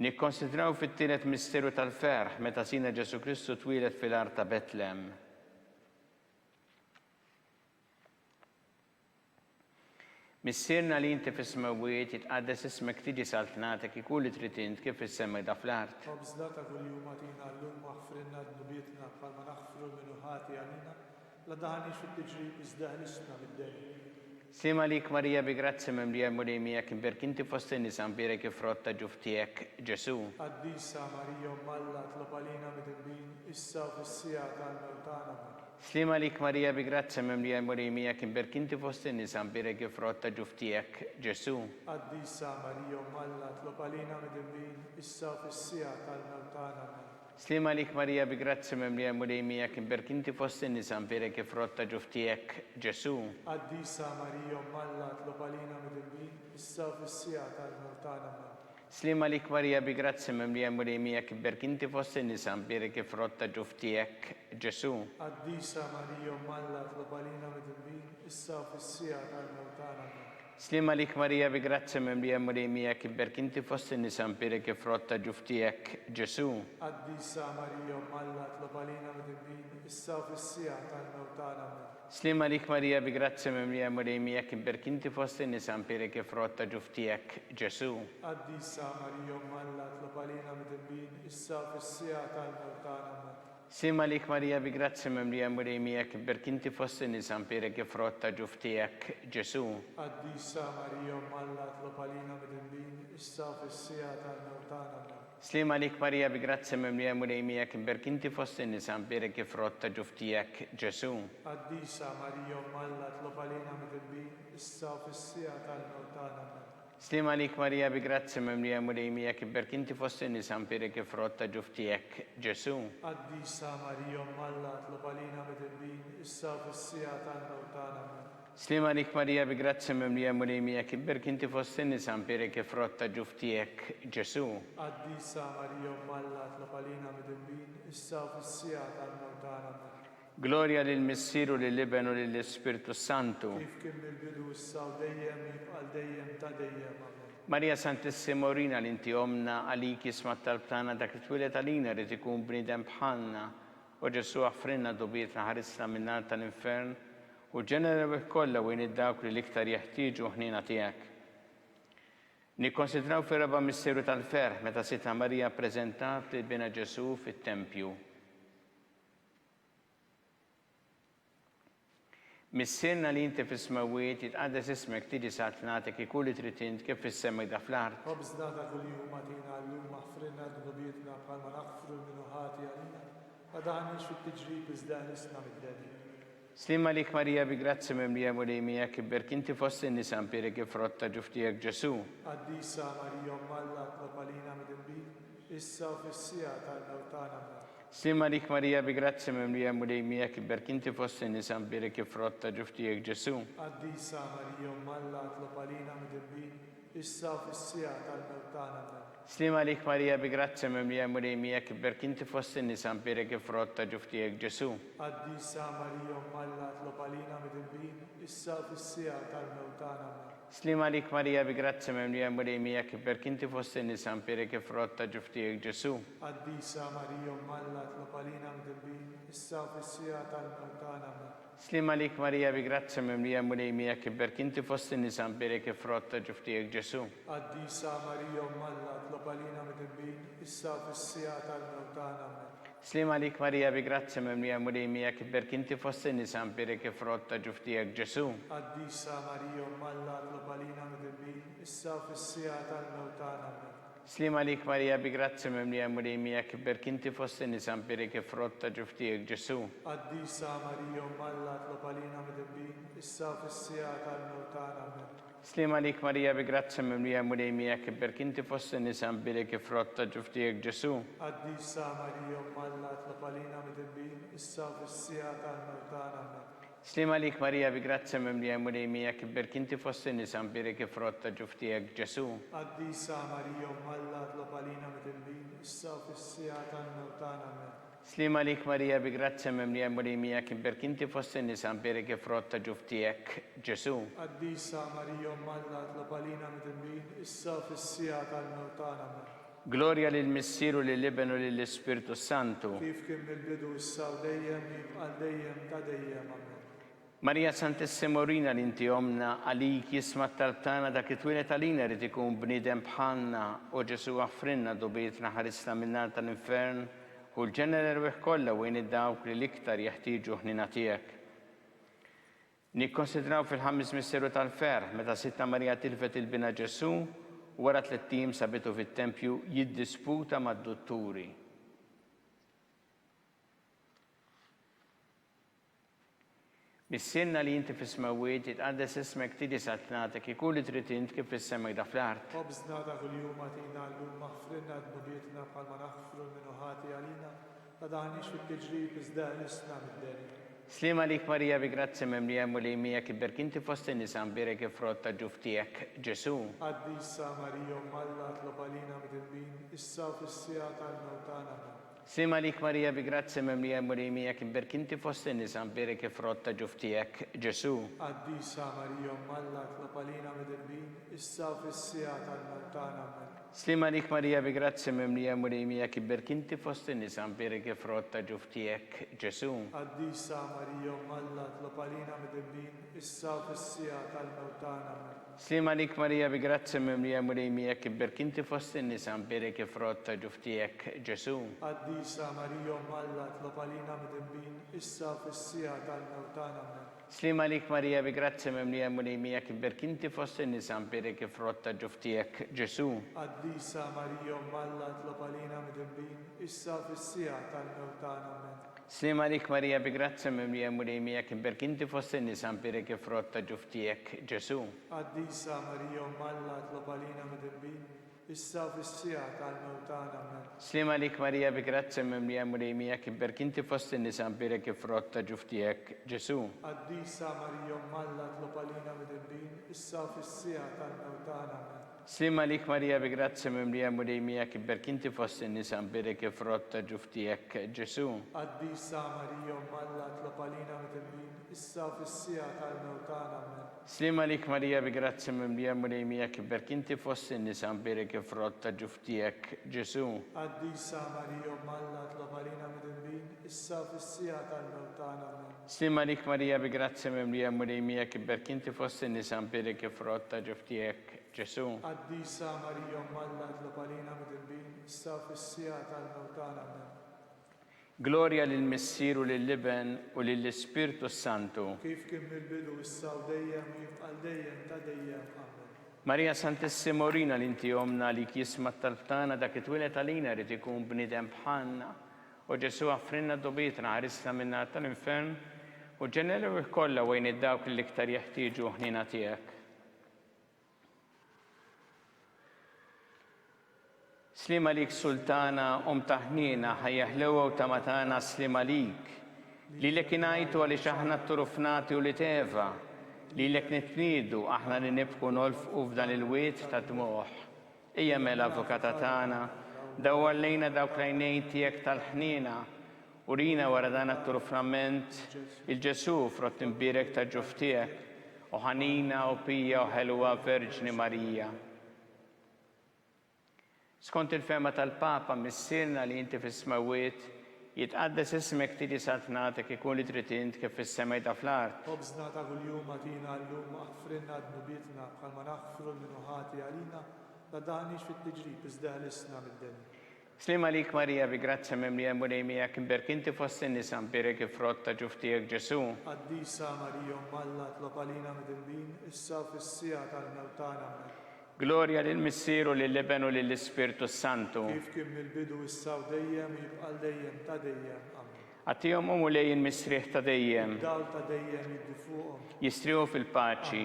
Nikkonsidraw fit-tielet misteru tal-ferħ meta sina Ġesu Kristu twilet fil-art ta' Betlem. Missierna li inti fis-smawiet itqaddes ismek tiġi saltnatek ikun li trid int kif is-semeda fl-art. Obżnata kuljum għatina llum aħfrinna d-nubietna bħalma naħfru l-minuħati għalina, la daħanix fit-tiġrib iżda ħlisna mid-deni. Slima lik Marija bi grazzi mimlija mulejmija kim berkinti fost in-nisa mbirek ifrott ta' ġuftijek Ġesu. Qaddisa Marija Malla tlob għalina midinbin, issa u fis-sija tal-mewt tagħna. Slima lik Marija bi grazzi mimlija mulejmija kim berkinti fost in-nisa mbirek ifrott ta' ġuftijek Ġesu. Qaddisa Marija Malla tlob għalina midinbin, issa u fis-sija tal-mewt tagħna. Slima lik Marija bi grazzi mimlija mulejmija kim berkinti fost in-nisa mbirek ifrott ta' ġuftijek Ġesu. Qaddisa Marija Malla tlob għalina midinbin, issa u fis-sija tal-mewt tagħna. Slima lik Marija bi grazzi mimlija mulejmija kim berkinti fost in-nisa mbirek ifrott ta' ġuftijek Ġesu. Qaddisa Marija Malla tlob għalina midinbin, issa u fis-sija tal-mewt tagħna. Slima lik Marija bi grazia mimlija mulejmija kibberk inti fost in-nisa mpirek frotta ġuftijek Ġesu. Qaddisa Marija Alla tlob għalina mid-dinbin, issa u fis-sija tal-mewt tagħna. Slima lik Marija bi grazia mimlija mulejmija kibberk inti fost in-nisa mpirek frotta ġuftijek Ġesu. Qaddisa Marija Alla tlob għalina mid-dinbin, issa u fis-sija tal-mewt tagħna. Slima lik Marija bi grazia mimlija mulejmija kibberk inti fost in-nisa mpirek frotta ġuftijek Ġesu. Qaddisa Marija Alla tlob għalina mid-dinbin, issa u fis-sija tal-mewt tagħna. Slima lik Marija bi grazia mimlija mulejmija kibberk inti fost in-nisa mpirek frotta ġuftijek Ġesu. Qaddisa Marija Alla tlob għalina mid-dinbin, issa u fis-sija tal-mewt tagħna. Slima lik Marija bi grazia mimlija mulejmija kibberk inti fost in-nisa mpirek frotta ġuftijek Ġesu. Qaddisa Marija Alla tlob għalina mid-dinbin, issa u fis-sija tal-mewt tagħna. Slima lik Marija bi grazia mimlija mulejmija kibberk inti fost in-nisa mpirek frotta ġuftijek Ġesu. Qaddisa Marija Alla tlob għalina mid-dinbin, issa u fis-sija tal-mewt tagħna. Gloria lil Missieru lil Ibn u lill Spiritu Santu. Kif kien mill-bidu issa u dejjem jibqal dejjem ta' dejjem. Marija Santissima Urina l-inti omna għalik jisma tal-plana dak it-twilet għalina rrid ikun bniedem bħalna u Ġesu għaffrinna dubietna ħarisna minnar tal-infern u ġenera kollha wejn id-dawk li l-iktar jeħtieġu ħnina tiegħek. Nikkonsidraw fir-raba' misteru tal-ferħ meta sitha Marija ppreżentat li bina Ġesu fit-tempju. Missirna li inti fis-smawiet jitqaddes ismek tiġi sa'at nagħtek ikun li trid int kif fis-sema dak fl-art. Ħobżna ta' kuljum magħtina llum aħfrinna dhunubietna bħalma naħfru l-minuħati għalina. Ma daħniex fit-tiġrib iżda nisna mid-deni. Slima lik Marija bi grazzi mimlija mulejmija kibberk inti fost in-nisa mpirek frotta ġuftijek Ġesu. Qaddisa Marija Alla tlob għalina mid-dinbin, issa u fis-sija tal-mewt tagħna. Slima lik Marija bi grazzi mimlija mulejmija kibberk inti fost in-nisa mpirek frotta ġuftijek Ġesu. Qaddisa Marija Alla tlob għalina mid-dinbin, issa u fis-sija tal-mewt tagħna. Slima lik Marija bi grazzi mimlija mulejmija kibberk inti fost in-nisa mpirek frotta ġuftijek Ġesu. Qaddisa Marija Alla tlob għalina mid-dinbin, issa u fis-sija tal-mewt tagħna. Slima lik Marija bi grazzi mimlija mulejmija kibberk inti fost in-nisa mpirek frotta ġuftijek Ġesu. Qaddisa Marija Alla tlob għalina mid-dinbin, issa u fis-sija tal-mewt tagħna. Slima lik Marija bi grazzi mimlija mulejmija kibberk inti fost in-nisa mpirek frotta ġuftijek Ġesu. Qaddisa Marija Alla tlob għalina mid-dinbin, issa u fis-sija tal-mewt tagħna. Slima lik Marija bi grazzi mimlija mulejmija kibberk inti fost in-nisa mpirek frotta ġuftijek Ġesu. Qaddisa Marija Alla tlob għalina mid-dinbin, issa u fis-sija tal-mewt tagħna. Slima lik Marija bi grazzi mimlija mulejmija kibberk inti fost in-nisa mpirek frotta ġuftijek Ġesu. Qaddisa Marija Alla tlob għalina mid-dinbin, issa u fis-sija tal-mewt tagħna. Slima lik Marija bi grazzi mimlija mulejmija kibberk inti fost in-nisa mpirek frotta ġuftijek Ġesu. Qaddisa Marija Alla tlob għalina mid-dinbin, issa u fis-sija tal-mewt tagħna. Slima lik Marija bi grazzi mimlija mulejmija kibberk inti fost in-nisa mpirek frotta ġuftijek Ġesu. Qaddisa Marija Alla tlob għalina mid-dinbin, issa u fis-sija tal-mewt tagħna. Slima lik Marija bi grazzi mimlija mulejmija kibberk inti fost in-nisa mpirek frotta ġuftijek Ġesu. Qaddisa Marija Alla tlob għalina mid-dinbin, issa u fis-sija tal-mewt tagħna. Gloria lil Missieru lil Ibn u lill Spiritu Santu. Kif kien mill-bidu issa u dejjem jibqal dejjem ta' dejjem. Marija Santissima Urina l-inti omna għalik jisma tal-plana dak it-twilet għalina rrid ikun bniedem bħalna u Ġesu għaffrinna dubietna ħarisna minnar tal-infern u l-ġenera kollha wejn id-dawk li l-iktar jeħtieġu ħnina tiegħek. Nikkonsidraw fil-ħames misteru tal-ferħ meta sitta Marija tilfet il-bina Ġesu wara 3 tim sabitu fit-tempju jiddisputa mad-dutturi. Missirna li inti fis-smawiet jitqaddes ismek tiġi sa'at nagħtek ikun li trid int kif fis-sema dak fl-art. Ħobżna ta' kuljum magħtina llum aħfrinna dhunubietna bħalma naħfru l-minuħati għalina. Ma daħniex fit-tiġrib iżda nisna mid-deni. Slima lik Marija bi grazzi mimlija mulejmija kibberk inti fost in-nisa mpirek frotta ġuftijek Ġesu. Qaddisa Marija Alla tlob għalina mid-dinbin, issa u fis-sija tal-mewt tagħna. Slima lik Marija bi grazzi memlija murimija kim berkinti fost in-nisa mberek frott ta' ġuftijek Ġesu. Qaddisa Marija Malla tlopalina mid-irbin, issa u fis-sija tal-mewt tagħna. Amen. Slima lik Marija bi grazzi memlija murimija kim berkinti fost in-nisa mberek frott ta' ġuftijek Ġesu. Qaddisa Marija Malla tlopalina mid-irbin, issa u fis-sija tal-mewt tagħna. Amen. Slima lik Marija bi grazzi memlija murimija kim berkinti fost in-nisa mberek frott ta' ġuftijek Ġesu. Qaddisa Marija Malla tlopalina mid-irbin, issa u fis-sija tal-mewt tagħna. Amen. Slima lik Marija bi grazzi memlija murimija kim berkinti fost in-nisa mberek frott ta' ġuftijek Ġesu. Qaddisa Marija Malla tlopalina mid-irbin, issa u fis-sija tal-mewt tagħna. Amen. Slima lik Marija bi grazzi memlija murimija kim berkinti fost in-nisa mberek frott ta' ġuftijek Ġesu. Qaddisa Marija Malla tlopalina mid-irbin, issa u fis-sija tal-mewt tagħna. Amen. Slima lik Marija bi grazzi memlija murimija kim berkinti fost in-nisa mberek frott ta' ġuftijek Ġesu. Qaddisa Marija Malla tlopalina mid-irbin, issa u fis-sija tal-mewt tagħna. Amen. Slima lik Marija bi grazzi memlija murimija kim berkinti fost in-nisa mberek frott ta' ġuftijek Ġesu. Qaddisa Marija Malla tlopalina mid-irbin, issa u fis-sija tal-mewt tagħna. Amen. Slima lik Marija bi grazzi memlija murimija kim berkinti fost in-nisa mberek frott ta' ġuftijek Ġesu. Qaddisa Marija Malla tlopalina mid-irbin, issa u fis-sija tal-mewt tagħna. Amen. Slima lik Marija bi grazzi memlija murimija kim berkinti fost in-nisa mberek frott ta' ġuftijek Ġesu. Qaddisa Marija Malla tlopalina mid-irbin, issa u fis-sija tal-mewt tagħna. Amen. Gloria lill-Missier u lill-Liben u lill-Ispirtu Santu. Kif kien mill-bidu issa u dejjem u jibqa' dejjem ta' dejjem. Amen. Marija Santissima Urina l-inti omna li jisma tal-ftana dak it-twilet għalina rrid ikun bnidem bħalna. U Ġesu għaffrinna d-dobitna ħarisna minna tal-infern u ġenelu kollha wejn id-dawk li iktar jeħtieġu ħnina tiegħek. Slima lik Sultana taħnina ħajjaħlewa u tamatana slima lik. Li lek inajtu għalli aħna t-turufnati u li teva. Li lek nitnidu aħna li nibku nolfqu f'dan il-wiet ta' dmuħ. Ija mela avukata tagħna, daw għallejna dawk lajnejn tiegħek tal-ħnina. Urina wara dan it-turufnament il-Ġesu frott imbirek ta' ġuftijek u ħanina u pija u ħelwa Verġni Marija. Skont il-fema tal-Papa missirna li inti fis-smawiet jitqaddes ismek tiġi satnatek ikun li trid int kif fis-semej ta' fl-art. Obżna ta' kuljum atina llum aħfrinna d-nubietna bħalma naħfru l-minuħati għalina la daħniex fit-tiġrib iżda ħlisna mid-denja. Slima lik Marija bi grazzi memlija murimija kim berkinti fost in-nisa mberek frott ta' ġuftijek Ġesu. Qaddisa Marija Malla tlopalina mid-irbin, issa u fis-sija tal-mewt tagħna. Amen. Gloria lill-Missier u lill-Liben u lill-Ispirtu Santu. Kif kien mill-bidu issa u dejjem jibqa' dejjem ta' dejjem. Amen. Għatihom lejn misrieħ ta' dejjem. Dawl ta' dejjem jiddi fuqhom. Jistriħu fil-paċi.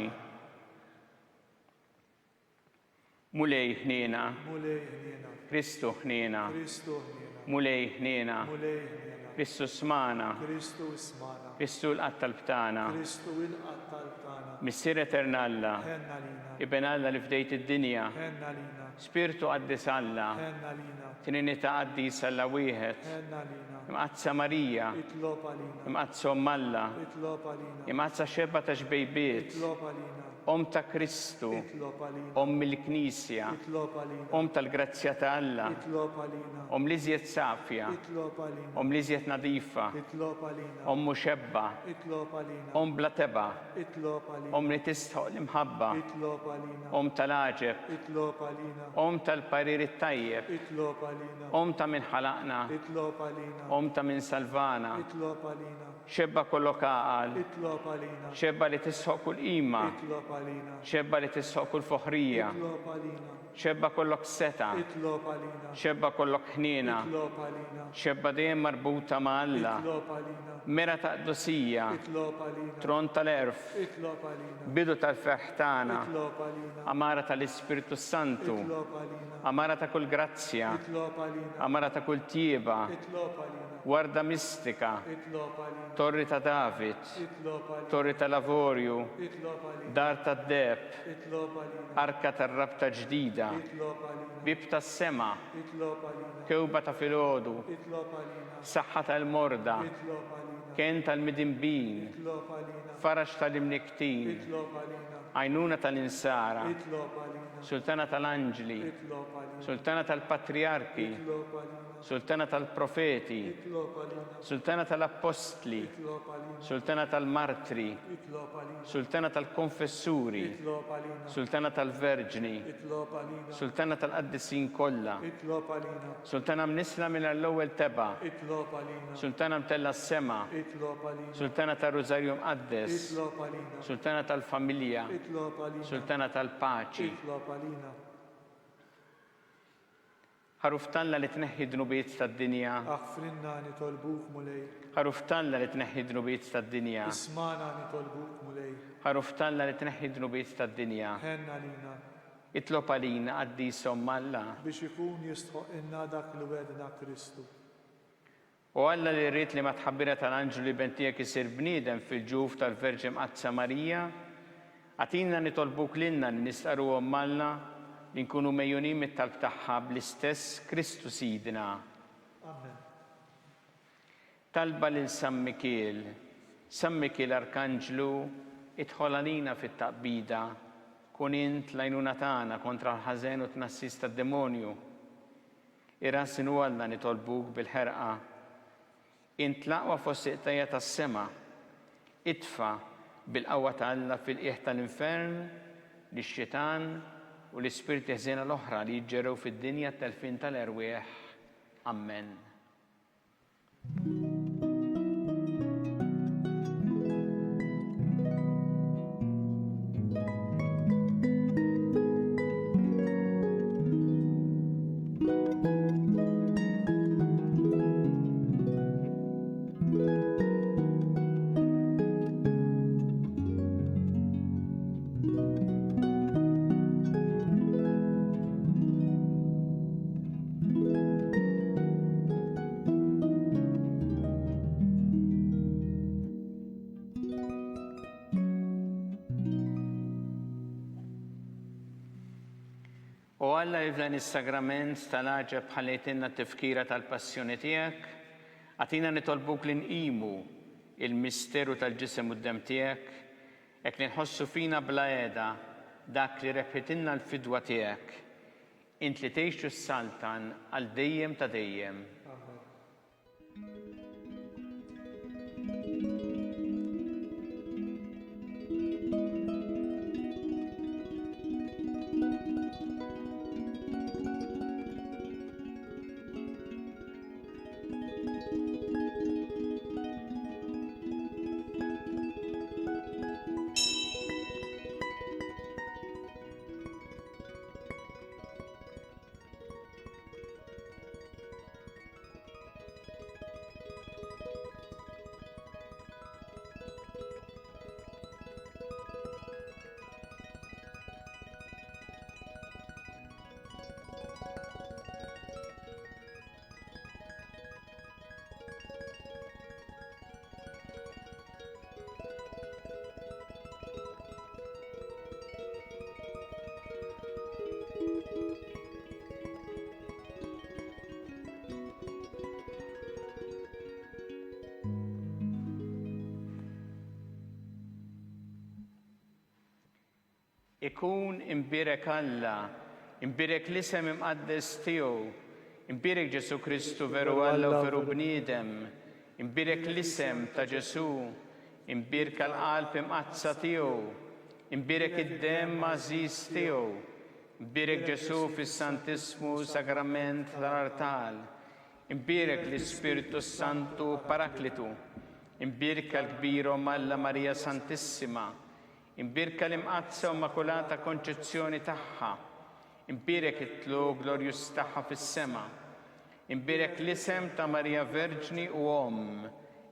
Mulej ħnina. Mulej ħniena. Kristu ħnina. Kristu ħniena. Mulej ħnina. Mulej ħniena. Kristu smana. Kristu ismana. Kristu l-qattal btana. Kristu il-qattal tagħna. Missier Eternalla. Ħenna lina. Iben Alla li fdejt id-dinja. Ħenna lina. Spiritu qaddis Alla. Ħenna lina. Trinità qaddis Alla wieħed. Ħenna lina. Imqazza Marija. Itlopa lina. Imqazza Alla. Itlopa lina. Imqazza xebba ta' xbejbiet. Itlopa lina. Ta' Kristu. Itlopa lina. Mill-Knisja. Itlopa lina. Tal-Grazzja ta' Alla. Itlopa lina. Liżjed safja. Itlopa lina. Liżjed nadifa. Itlopa lina. Muxebba. Itlopa lina. Bla teba. Itlopa lina. Li tistħoq l-imħabba. Itlopa lina. Tal-aġeb. Itlopa lina. Tal-parir it-tajjeb. Itlopa lina. Ta' min ħalaqna. Itlopa lina. Ta' min salvana. Itlopa lina. Xebba kollok għaqal. Itlopa lina. Xebba li tisħoq kull qima. Itlopa lina. Xebba li tisħoq kull foħrija. Itlopa lina. Xebba kollok seta. Itlopa lina. Xebba kollok ħnina. Itlopa lina. Xebba dejjem marbuta ma' Alla. Itlopa lina. Mera ta' qdusija. Itlopa lina. Tron tal-erf. Itlopa lina. Bidu tal-feħtana. Itlopa lina. Amara tal-Ispiritu Santu. Itlopa lina. Amara ta' kull grazzja. Itlopa lina. Amara ta' kull tieba. Itlopa lina. Warda mistika, Itlob għalina. Torri ta' David, Itlob għalina. Torri ta' Lavorju, Itlob għalina. Dar ta' Deb, Itlob għalina. Arka ta' Rabta ġdida, Itlob għalina. Bib ta' Sema, Itlob għalina. Kewba ta' Filodu, Itlob għalina. Saħħa tal-Morda, Itlob għalina. Ken tal-Midimbin, Itlob għalina. Farax tal-Imniktin, Itlob għalina. Għajnuna tal-Insara, Itlob għalina. Sultana tal-Anġli, Itlob għalina. Sultana tal-Patriarki, Itlob għalina. Sultana tal-Profeti, Itlob għalina. Sultana tal-Apostli, Itlob għalina. Sultana tal-Martri, Itlob għalina. Sultana tal-Konfessuri, Itlob għalina. Sultana tal-Verġni, Itlob għalina. Sultana tal-Qaddisin kollha, Itlob għalina. Sultana mnisla minn l-ewwel teba, Itlob għalina. Sultana mtella s-sema, Itlob għalina. Sultana tal-Rosario Mqaddes, Itlob għalina. Sultana tal-Familja, Itlob għalina. Sultana tal-Paċi. Itlob għalina. Ħaruftanna li tneħħi dnubiet tad-dinja, Aħfrinna nitolbuk mulej. ħaruftanna li tneħħi dnubiet tad-dinja, Ismana nitolbuk mulej. ħaruftanna li tneħħi dnubiet tad-dinja. Ħenna lina Itlob għalina għaddisom Alla. biex ikun jistħoq inna dak li wedna Kristu. U Alla li rrit li ma tħabbira tal-Anġlu li bentijek isir bniedem fil-ġuf tal-Verġi Mqadsa Marija, għatina nitolbuk l-inna li nistqaruhom Alla li nkunu mejjunin mit-talb tagħha bl-istess Kristu Sidna. Amen. Talba lil San Mikiel, San Mikiel Arkanġlu, idħol għalina fit-taqbida, kun int l-għajnuna tagħna kontra l-ħażen u tnassis tad-demonju. Irasinu Alla nitolbuk bil-ħerqa. Int l-aqwa fost iqtajja tas-sema, idfa bil-qawwa ta' Alla fil-qiegħ tal-infern, lix-xitan u l-ispirti ħżiena l-oħra li jġġerew fid-dinja t-telfin tal-erwieħ. Amen. U Alla li f'dan is-sagrament tal-għaġeb ħallejtinna t-tifkira tal-passjoni tiegħek, għatina nitolbuk li nqimu il-misteru tal-ġisem u d-dem tiegħek, hekk li nħossu fina bla qiegħda dak li rebħitilna l-fidwa tiegħek, int li tgħixu s-saltan għal dejjem ta' dejjem. Ikun imbirek Alla, imbirek l-isem imqaddes tiegħu, imbirek Ġesu Kristu veru Alla u veru bniedem, imbirek l-isem ta' Ġesu, imbirek l-qalb imqazza tiegħu, imbirek id-dem mażiż tiegħu, imbirek Ġesu fis-Santismu Sagrament tal-Artal, imbirek l-Ispiritu Santu Paraklitu, imbirek l-kbiro Alla Marija Santissima, imbirka l-imqazza u Immakulata Konċezzjoni tagħha, imbirek it-tlu glorjus tagħha fis-sema, imbirek l-isem ta' Marija Verġni u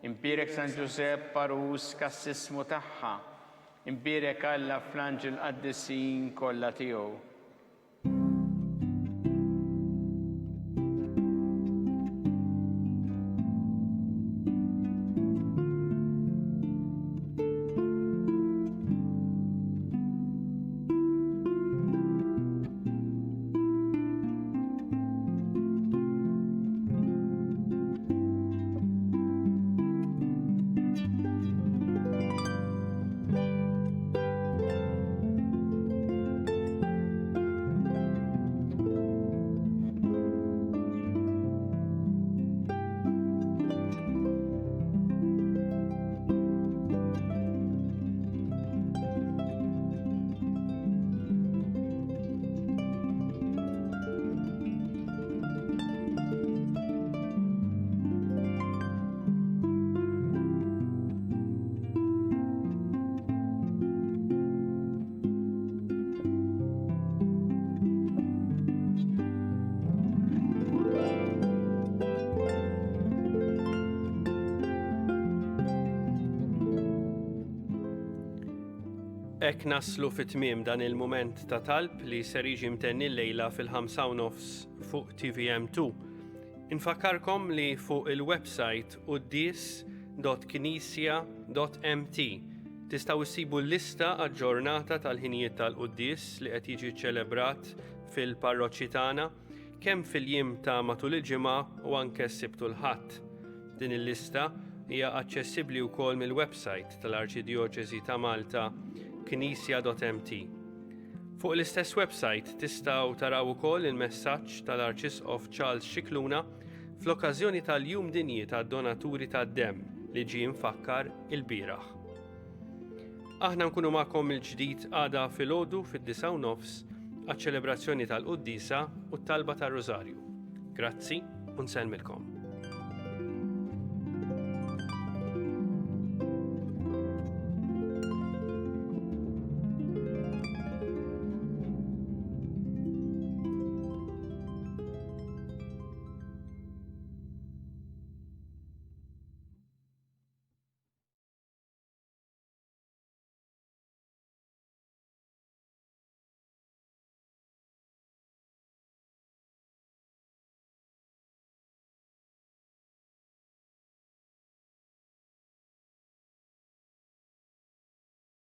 imbirek San Ġusepp Parus kassismu tagħha, imbirek Alla fl-anġel qaddisin kollha tiegħu. Ek naslu fit-tmiem dan il-moment ta' talb li ser jiġi mtenni l-lejla fil-5:30 fuq TVM2. Infakkarkom li fuq il-website qudies.knisja.mt tistgħu issibu l-lista aġġornata tal-ħinijiet tal-Qudies li qed jiġi ċċelebrat fil-parroċċi tagħna kemm fil-jiem ta' matul il-ġimgħa u anke s-Sibt u l-Ħadd. Din il-lista hija aċċessibbli wkoll mill-website tal-Arċidjoċeżi ta' Malta knisja.mt. Fuq l-istess website tistgħu taraw ukoll il-messaġġ tal-Arċisqof Charles Scicluna fl-okkażjoni tal-Jum Dinji tad-Donaturi tad-Demm li ġie mfakkar il-bieraħ. Aħna nkunu magħkom il-ġdid għada filgħodu fid-9:30 għaċ-ċelebrazzjoni tal-Qudiesa u t-talba tar-Rożarju. Grazzi u nsellmilkom.